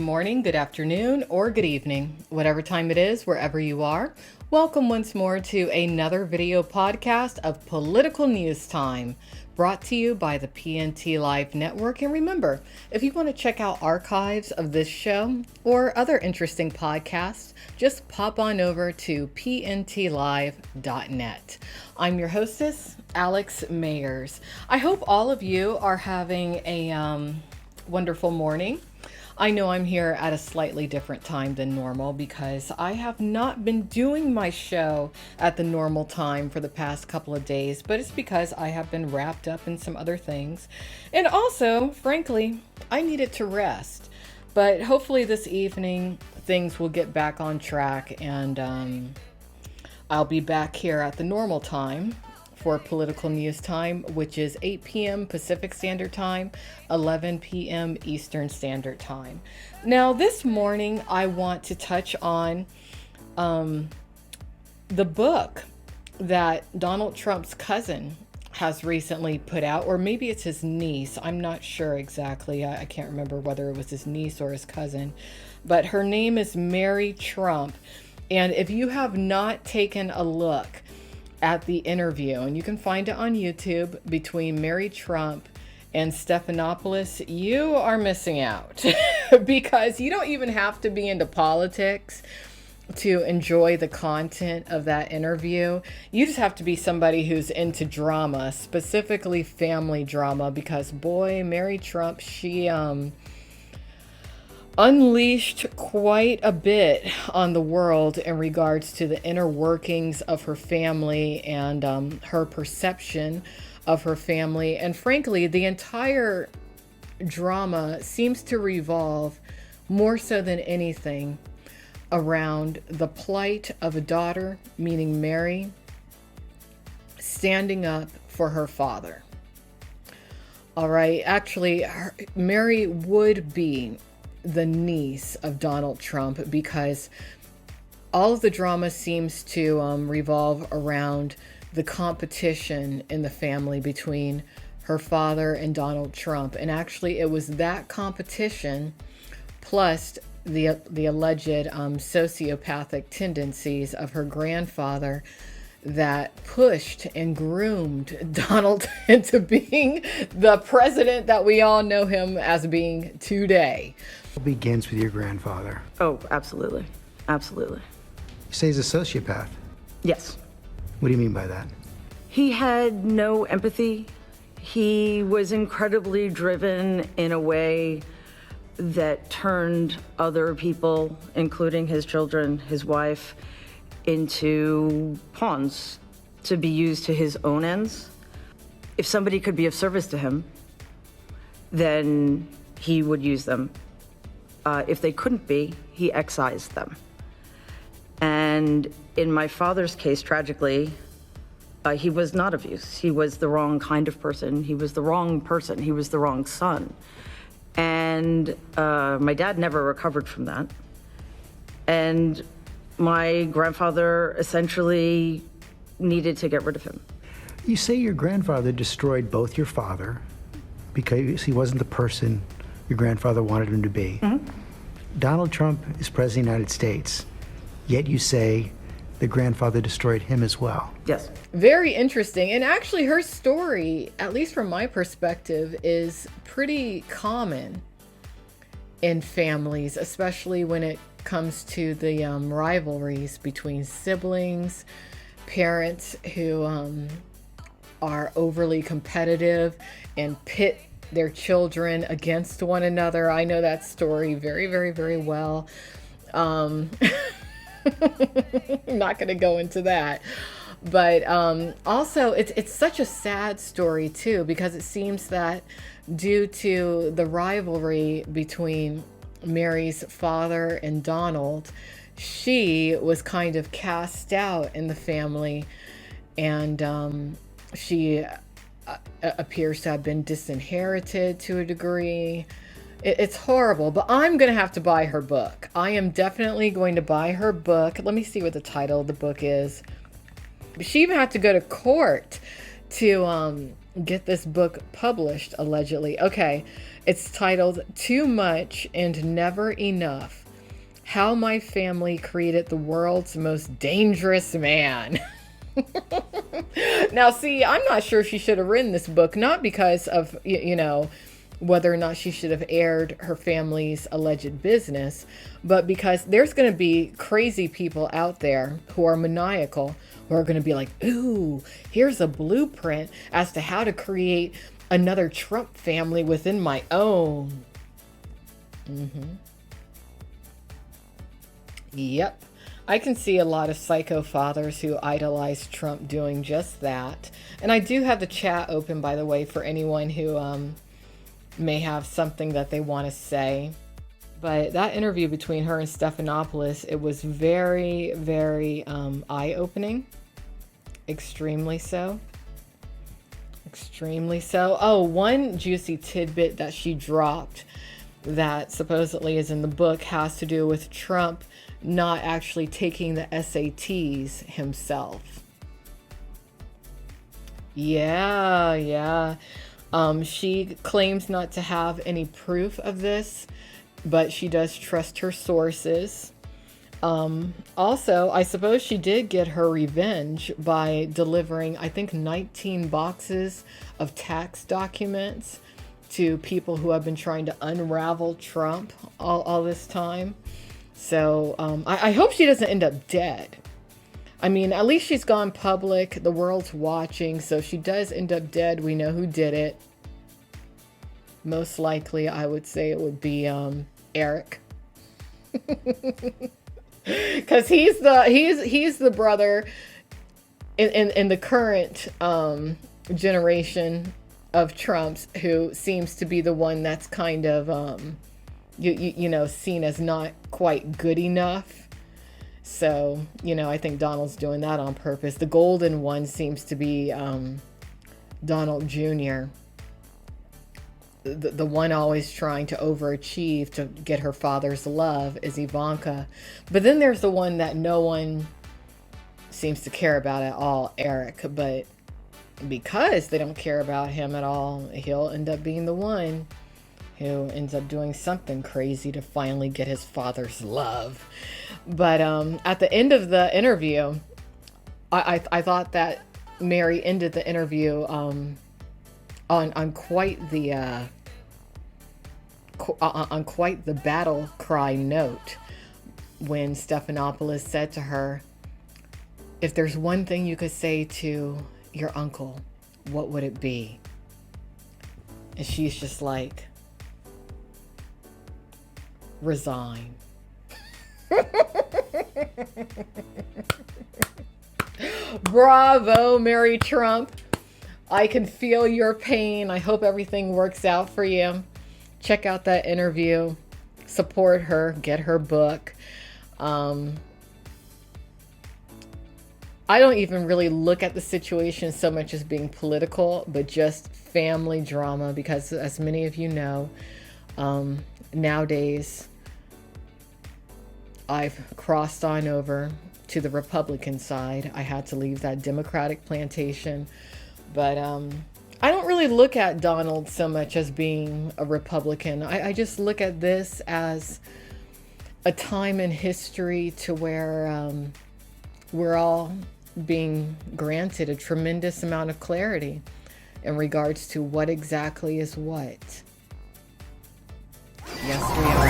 morning, good afternoon, or good evening, whatever time it is, wherever you are. Welcome once more to another video podcast of Political News Time, brought to you by the PNT Live Network. And remember, if you want to check out archives of this show or other interesting podcasts, just pop on over to pntlive.net. I'm your hostess, Alex Mayers. I hope all of you are having a wonderful morning. I know I'm here at a slightly different time than normal because I have not been doing my show at the normal time for the past couple of days, but it's because I have been wrapped up in some other things. And also, frankly, I needed to rest. But hopefully this evening things will get back on track and I'll be back here at the normal time for Political News Time, which is 8 p.m. Pacific Standard Time, 11 p.m. Eastern Standard Time. Now, this morning, I want to touch on the book that Donald Trump's cousin has recently put out, or maybe it's his niece. I'm not sure exactly. I can't remember whether it was his niece or his cousin, but her name is Mary Trump. And if you have not taken a look at the interview, and you can find it on YouTube, between Mary Trump and Stephanopoulos, you are missing out because you don't even have to be into politics to enjoy the content of that interview. You just have to be somebody who's into drama, specifically family drama, because boy, Mary Trump, she unleashed quite a bit on the world in regards to the inner workings of her family and her perception of her family. And frankly, the entire drama seems to revolve more so than anything around the plight of a daughter, meaning Mary, standing up for her father. All right, actually, Mary would be the niece of Donald Trump because all of the drama seems to revolve around the competition in the family between her father and Donald Trump. And actually, it was that competition plus the alleged sociopathic tendencies of her grandfather that pushed and groomed Donald into being the president that we all know him as being today. It begins with your grandfather. Oh, absolutely. Absolutely. You say he's a sociopath. Yes. What do you mean by that? He had no empathy. He was incredibly driven in a way that turned other people, including his children, his wife, into pawns to be used to his own ends. If somebody could be of service to him, then he would use them. If they couldn't be, he excised them. And in my father's case, tragically, he was not of use. He was the wrong kind of person. He was the wrong person. He was the wrong son. And my dad never recovered from that. And my grandfather essentially needed to get rid of him. You say your grandfather destroyed both your father because he wasn't the person your grandfather wanted him to be. Mm-hmm. Donald Trump is president of the United States, yet you say the grandfather destroyed him as well. Yes. Very interesting. And actually her story, at least from my perspective, is pretty common in families, especially when it comes to the rivalries between siblings, parents who are overly competitive and pit their children against one another. I know that story very, very, very well. I'm not going to go into that. But also, it's such a sad story, too, because it seems that due to the rivalry between Mary's father and Donald, she was kind of cast out in the family, and she appears to have been disinherited to a degree. It's horrible, but I'm going to have to buy her book. I am definitely going to buy her book. Let me see what the title of the book is. She even had to go to court to get this book published, allegedly. Okay, it's titled Too Much and Never Enough: How My Family Created the World's Most Dangerous Man. Now, see, I'm not sure she should have written this book, not because of, whether or not she should have aired her family's alleged business, but because there's going to be crazy people out there who are maniacal, who are going to be like, ooh, here's a blueprint as to how to create another Trump family within my own. Yep. I can see a lot of psycho fathers who idolize Trump doing just that. And I do have the chat open, by the way, for anyone who may have something that they want to say. But that interview between her and Stephanopoulos, it was very, very eye-opening. Extremely so. Extremely so. Oh, one juicy tidbit that she dropped that supposedly is in the book has to do with Trump not actually taking the SATs himself. Yeah. She claims not to have any proof of this, but she does trust her sources. Also, I suppose she did get her revenge by delivering, I think, 19 boxes of tax documents to people who have been trying to unravel Trump all this time. So I hope she doesn't end up dead. I mean, at least she's gone public. The world's watching. So if she does end up dead, we know who did it. Most likely, I would say it would be Eric. Because he's the brother in the current generation of Trumps who seems to be the one that's kind of seen as not quite good enough. So, I think Donald's doing that on purpose. The golden one seems to be Donald Jr., the one always trying to overachieve to get her father's love is Ivanka. But then there's the one that no one seems to care about at all, Eric. But because they don't care about him at all, he'll end up being the one who ends up doing something crazy to finally get his father's love. But at the end of the interview, I thought that Mary ended the interview on quite the battle cry note when Stephanopoulos said to her, "If there's one thing you could say to your uncle, what would it be?" And she's just like, resign. Bravo, Mary Trump. I can feel your pain. I hope everything works out for you. Check out that interview. Support her. Get her book. I don't even really look at the situation so much as being political, but just family drama, because as many of you know, nowadays I've crossed on over to the Republican side. I had to leave that Democratic plantation, but I don't really look at Donald so much as being a Republican. I just look at this as a time in history to where we're all being granted a tremendous amount of clarity in regards to what exactly is what. Yes, we are.